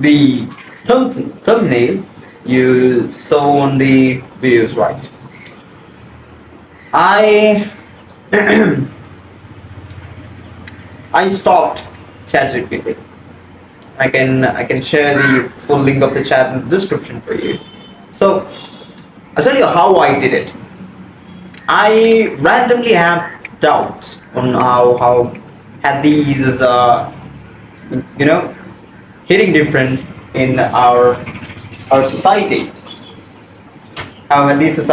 the thumbnail you saw on the videos, right? I I stopped ChatGPT. I can share the full link of the chat in the description for you. So I'll tell you how I did it. I randomly have doubts on how hadith is you know hitting different in our society. How hadith is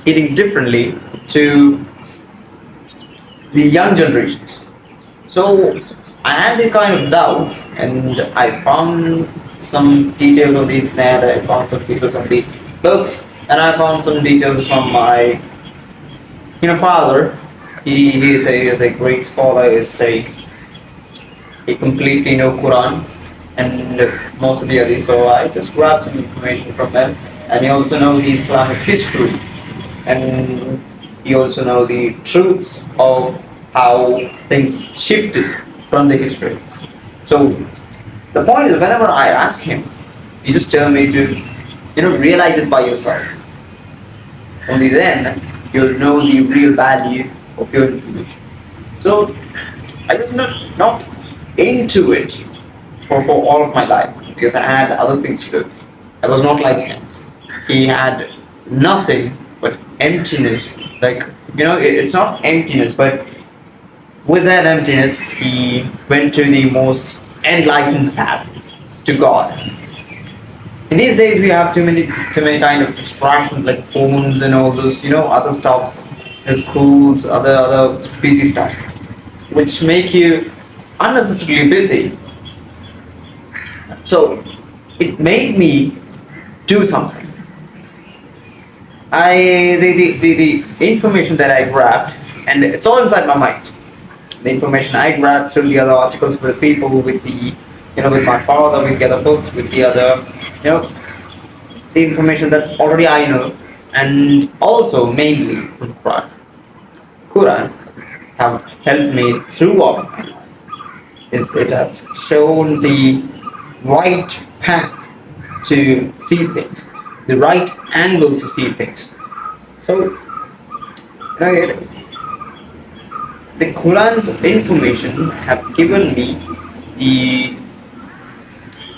hitting differently to the young generations. So I had these kind of doubts, and I found some details on the internet. I found some details on the books, and I found some details from my father. He is a great scholar. He completely know Quran and most of the others. So I just grabbed some information from them, and he also know the Islamic history, and he also know the truths of how things shifted from the history. So the point is, whenever I ask him, he just tell me to realize it by yourself. Only then you'll know the real value of your information. So I was not into it for all of my life because I had other things to do. I was not like him. He had nothing but emptiness. Like it's not emptiness, but with that emptiness, he went to the most enlightened path to God. In these days, we have too many kind of distractions like phones and all those other stuffs, schools, other busy stuff, which make you unnecessarily busy. So it made me do something. The information that I grabbed, and it's all inside my mind. The information I grabbed through the other articles with people, with with my father, with the other books, with the other, the information that already I know, and also mainly from Quran. Quran have helped me throughout my life. It has shown the right path to see things, the right angle to see things. So, the Quran's information have given me the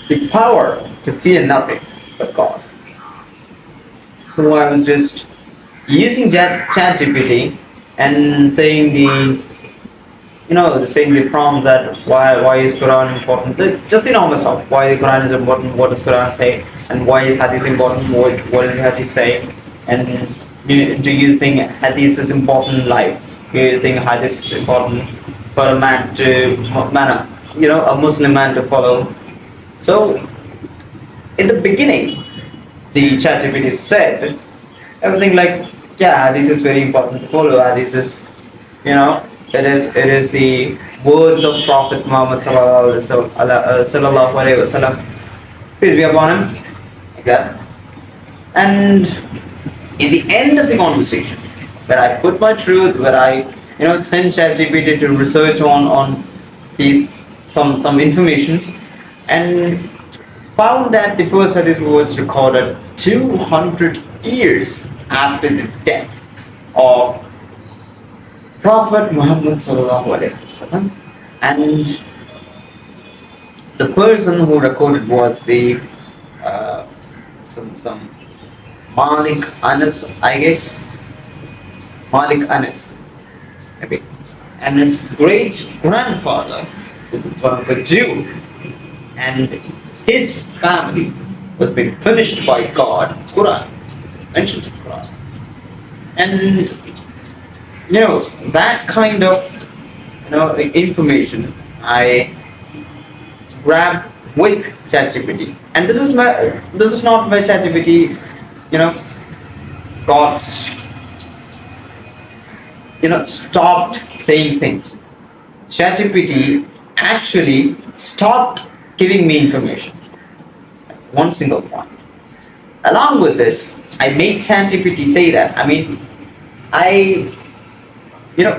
the power to fear nothing but God. So I was just using ChatGPT and saying saying the prompt that why is Quran important? Just the normal stuff. Why the Quran is important? What does Quran say? And why is Hadith important? What does Hadith say? And do you think Hadith is important in life? Do you think Hadith is important for a man to a Muslim man to follow? So in the beginning, the ChatGPT said everything like, yeah, this is very important to follow. This is, it is the words of Prophet Muhammad sallallahu alaihi wasallam, peace be upon him, like that. And in the end of the conversation, where I put my truth, where I sent ChatGPT to research on these some information, and found that the first hadith was recorded 200 years after the death of Prophet Muhammad sallallahu alaihi wasallam, and the person who recorded was the some Malik Anas, I guess. Malik Anas, maybe. And his great grandfather is one of a Jew, and his family was being punished by God. Quran, which is mentioned in Quran, and that kind of information I grabbed with ChatGPT, and this is not where ChatGPT got stopped saying things. ChatGPT actually stopped giving me information, one single one. Along with this, I made ChatGPT say that. I mean, I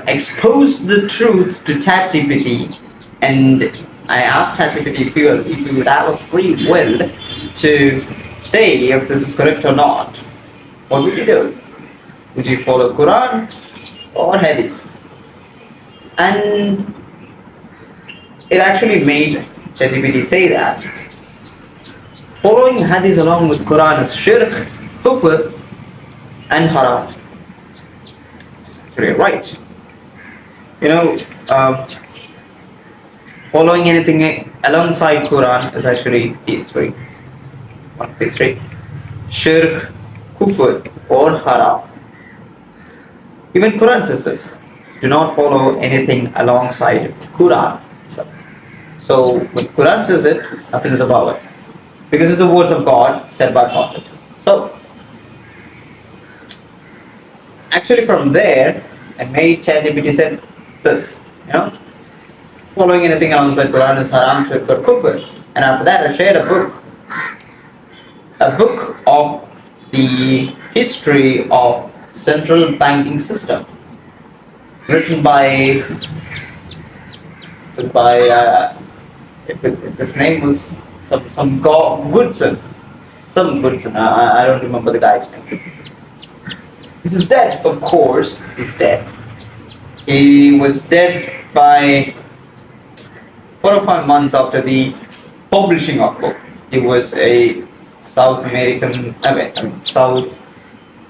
exposed the truth to ChatGPT, and I asked ChatGPT if you would have a free will to say if this is correct or not, what would you do? Would you follow Quran or Hadith? And it actually made ChatGPT say that following Hadith along with Quran is shirk, kufr, and haram. It's actually right. You know, following anything alongside Quran is actually these three. One of these three: shirk, kufr, or haram. Even Quran says this: do not follow anything alongside Quran itself. So when Quran says it, nothing is above it, because it's the words of God said by Prophet. So actually, from there, I made ChatGPT said this. You know, following anything alongside Quran is haram, shirk, or kufr. And after that, I shared a book of the history of central banking system, written by if his name was Goodson, some Goodson. I don't remember the guy's name. He's dead, of course. He's dead. He was dead by 4 or 5 months after the publishing of book. He was a South American, South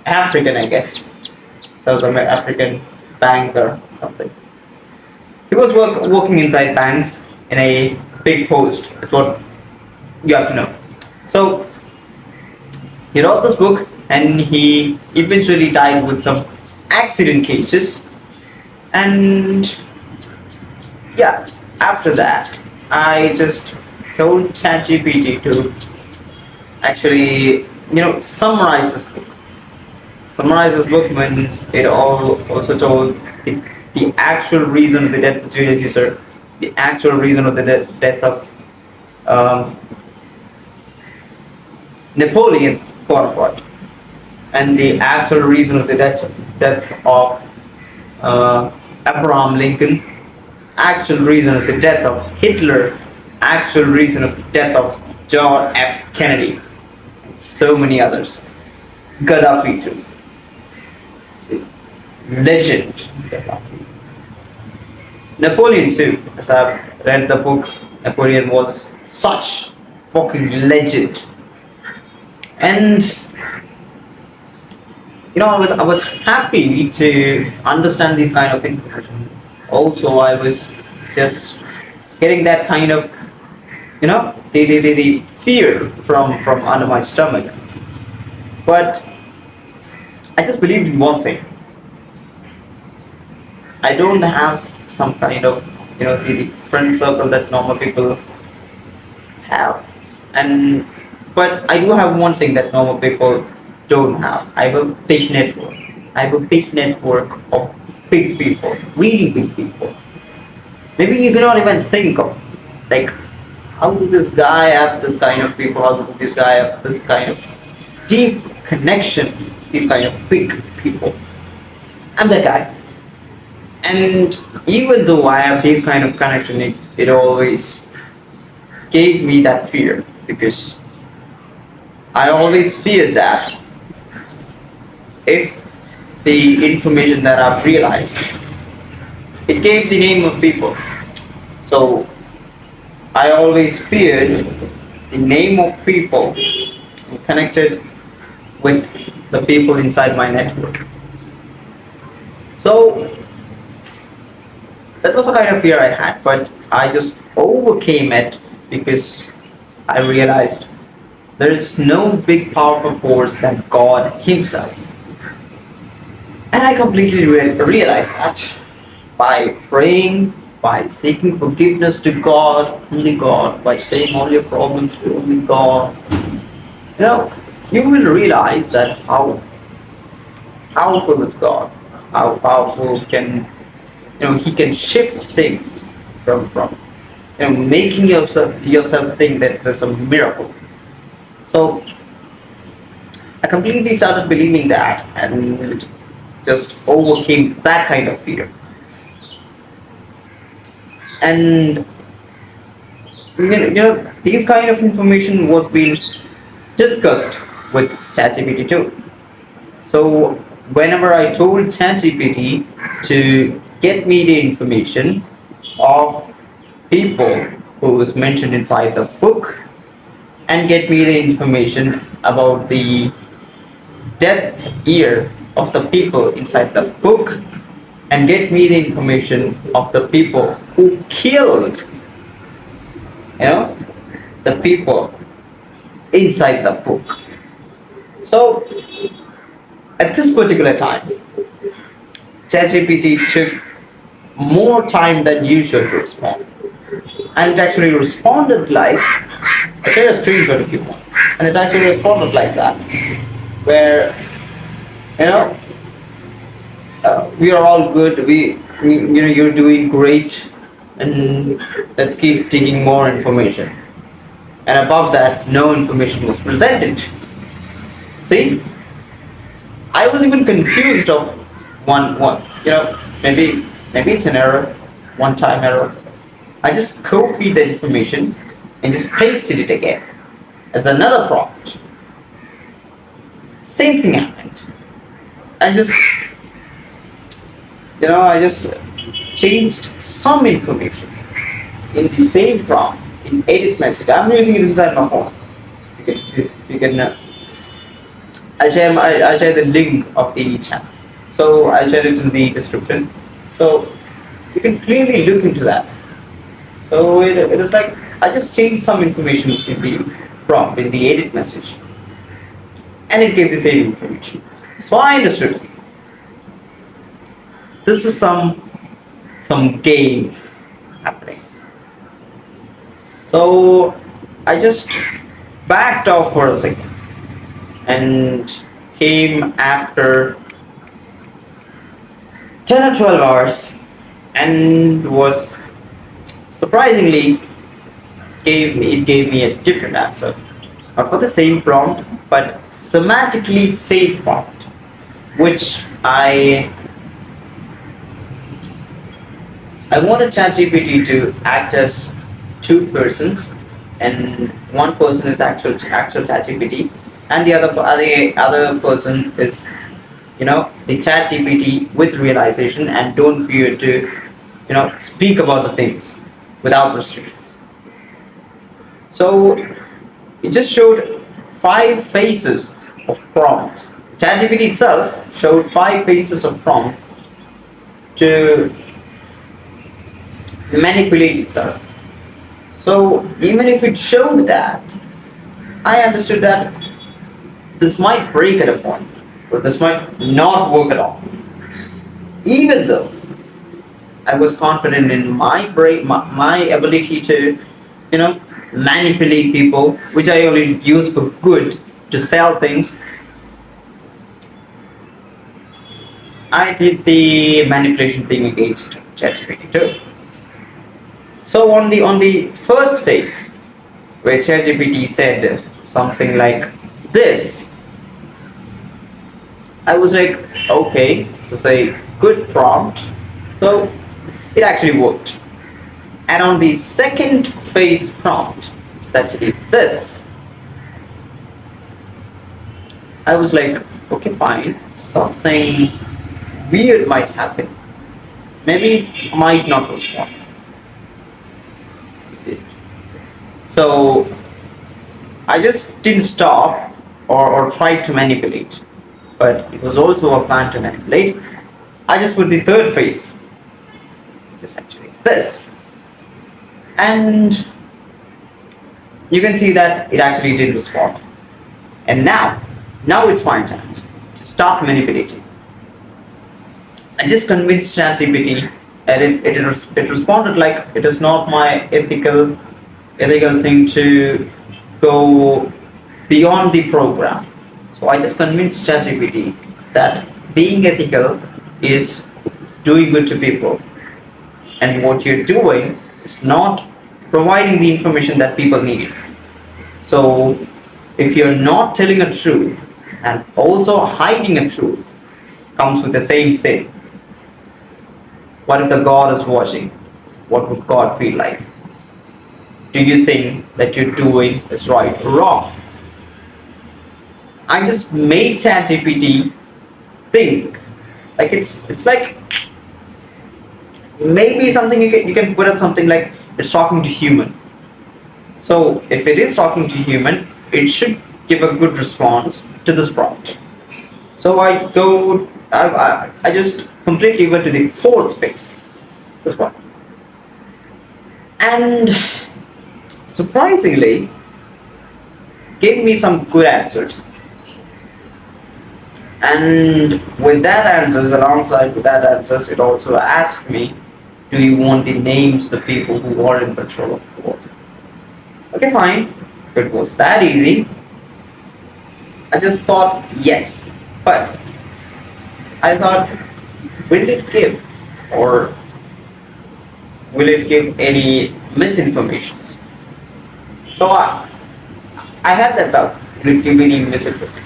African, I guess, African banker, something. He was working inside banks in a big post. That's what you have to know. So he wrote this book, and he eventually died with some accident cases. And yeah, after that, I just told ChatGPT to actually, summarize this book. Summarize this book means it all also told the actual reason of the death of Julius Caesar, the actual reason of the death of Napoleon Bonaparte, and the actual reason of the death of Abraham Lincoln, actual reason of the death of Hitler, actual reason of the death of John F. Kennedy, and so many others. Gaddafi too. See, legend Gaddafi. Napoleon too. As I've read the book, Napoleon was such fucking legend. And I was happy to understand this kind of information. Also, I was just getting that kind of, the fear from under my stomach. But I just believed in one thing. I don't have some kind of, the friend circle that normal people have, but I do have one thing that normal people don't have. I have a big network. I have a big network of big people, really big people. Maybe you cannot even think of, like, how did this guy have this kind of people? How did this guy have this kind of deep connection? These kind of big people. I'm that guy. And even though I have this kind of connection, it always gave me that fear, because I always feared that if the information that I've realized, it gave the name of people. So I always feared the name of people connected with the people inside my network. So that was a kind of fear I had, but I just overcame it, because I realized there is no big powerful force than God Himself. And I completely realized that by praying, by seeking forgiveness to God, only God, by saying all your problems to only God, you will realize that how powerful is God, how powerful He can shift things from making yourself think that there's a miracle. So I completely started believing that, and just overcame that kind of fear. And these kind of information was being discussed with ChatGPT too. So whenever I told ChatGPT to get me the information of people who was mentioned inside the book and get me the information about the death year of the people inside the book and get me the information of the people who killed, you know, the people inside the book. So at this particular time, ChatGPT took more time than usual to respond. And it actually responded like, I'll share a screenshot if you want. And it actually responded like that, where, you know, we are all good, you're doing great, and let's keep digging more information. And above that, no information was presented. See, I was even confused of one, maybe it's an error, one time error. I just copied the information and just pasted it again as another prompt. Same thing happened. I just, I just changed some information in the same prompt in edit message. I'm using it inside my phone. You can I'll share the link of the chat. So I'll share it in the description. So you can clearly look into that. So it is like I just changed some information in the prompt in the edit message, and it gave the same information. So I understood this is some game happening. So I just backed off for a second and came after 10 or 12 hours and was surprisingly gave me a different answer. Not for the same prompt, but semantically same prompt, which I wanted ChatGPT to act as two persons, and one person is actual ChatGPT, and the other person is, the ChatGPT with realization and don't fear to, speak about the things without restrictions. So it just showed 5 phases of prompts. ChatGPT itself showed 5 phases of prompt to manipulate itself. So even if it showed that, I understood that this might break at a point, or this might not work at all. Even though I was confident in my brain, my ability to, manipulate people, which I only use for good to sell things. I did the manipulation thing against ChatGPT too. So on the first phase, where ChatGPT said something like this, I was like, okay, this is a good prompt. So it actually worked. And on the second phase prompt, it's actually this. I was like, okay, fine, something weird might happen. Maybe it might not respond. So I just didn't stop or try to manipulate, but it was also a plan to manipulate. I just put the third phase, which is actually this. And you can see that it actually did respond. And now it's my chance to start manipulating. I just convinced ChatGPT, and it responded like it is not my ethical thing to go beyond the program. So I just convinced ChatGPT that being ethical is doing good to people, and what you're doing is not providing the information that people need. So if you're not telling a truth and also hiding a truth, comes with the same sin. What if the God is watching? What would God feel like? do you think that you're doing is right or wrong? I just made ChatGPT think. Like it's like maybe something you can put up something like it's talking to human. So if it is talking to human, it should give a good response to this prompt. So I just completely went to the fourth phase, this one, and surprisingly gave me some good answers. And with that answers, alongside with that answers, it also asked me, do you want the names of the people who are in control of the world? Okay, fine. If it was that easy, I just thought yes. But I thought, will it give or will it give any misinformation? So I had that doubt. Will it give any misinformation?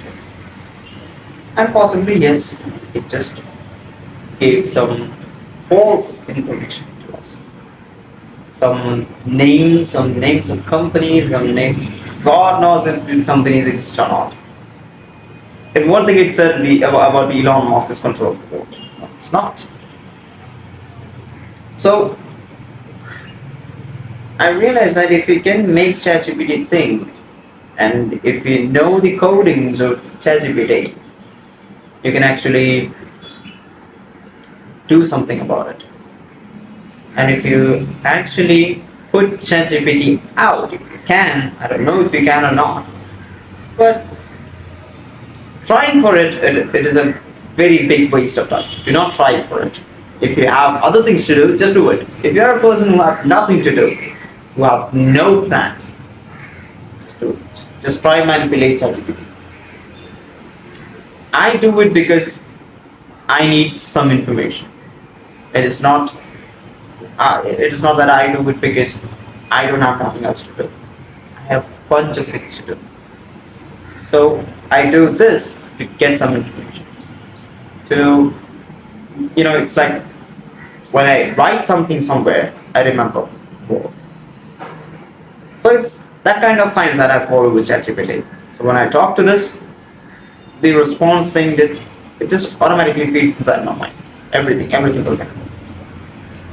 And possibly yes, it just gave some false information to us. Some names of companies, some name. God knows if these companies exist or not. And one thing it said about the Elon Musk's control of the world. No, it's not. So I realized that if you can make ChatGPT think, and if you know the codings of ChatGPT, you can actually do something about it. And if you actually put ChatGPT out, if you can, I don't know if you can or not, but trying for it is a very big waste of time. Do not try for it. If you have other things to do, just do it. If you're a person who have nothing to do, who have no plans, just do it. Just try manipulate ChatGPT. I do it because I need some information. It is not. It is not that I do it because I don't have nothing else to do. I have a bunch of things to do. So I do this to get some information. To it's like when I write something somewhere, I remember more. So it's that kind of science that I follow with ChatGPT. So when I talk to this, the response thing that it just automatically feeds inside my mind. Everything, every single thing.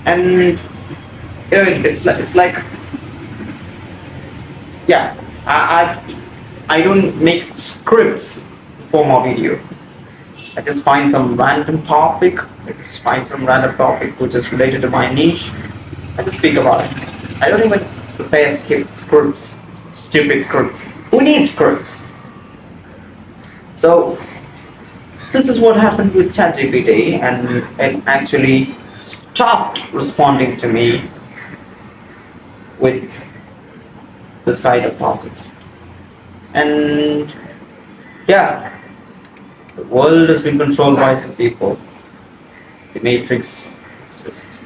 And it's like yeah, I don't make scripts for my video. I just find some random topic. I just find some random topic which is related to my niche. I just speak about it. I don't even prepare scripts, stupid scripts. Who needs scripts? So this is what happened with ChatGPT, and it actually stopped responding to me with this kind of topics. And yeah, the world has been controlled by some people. The matrix exists.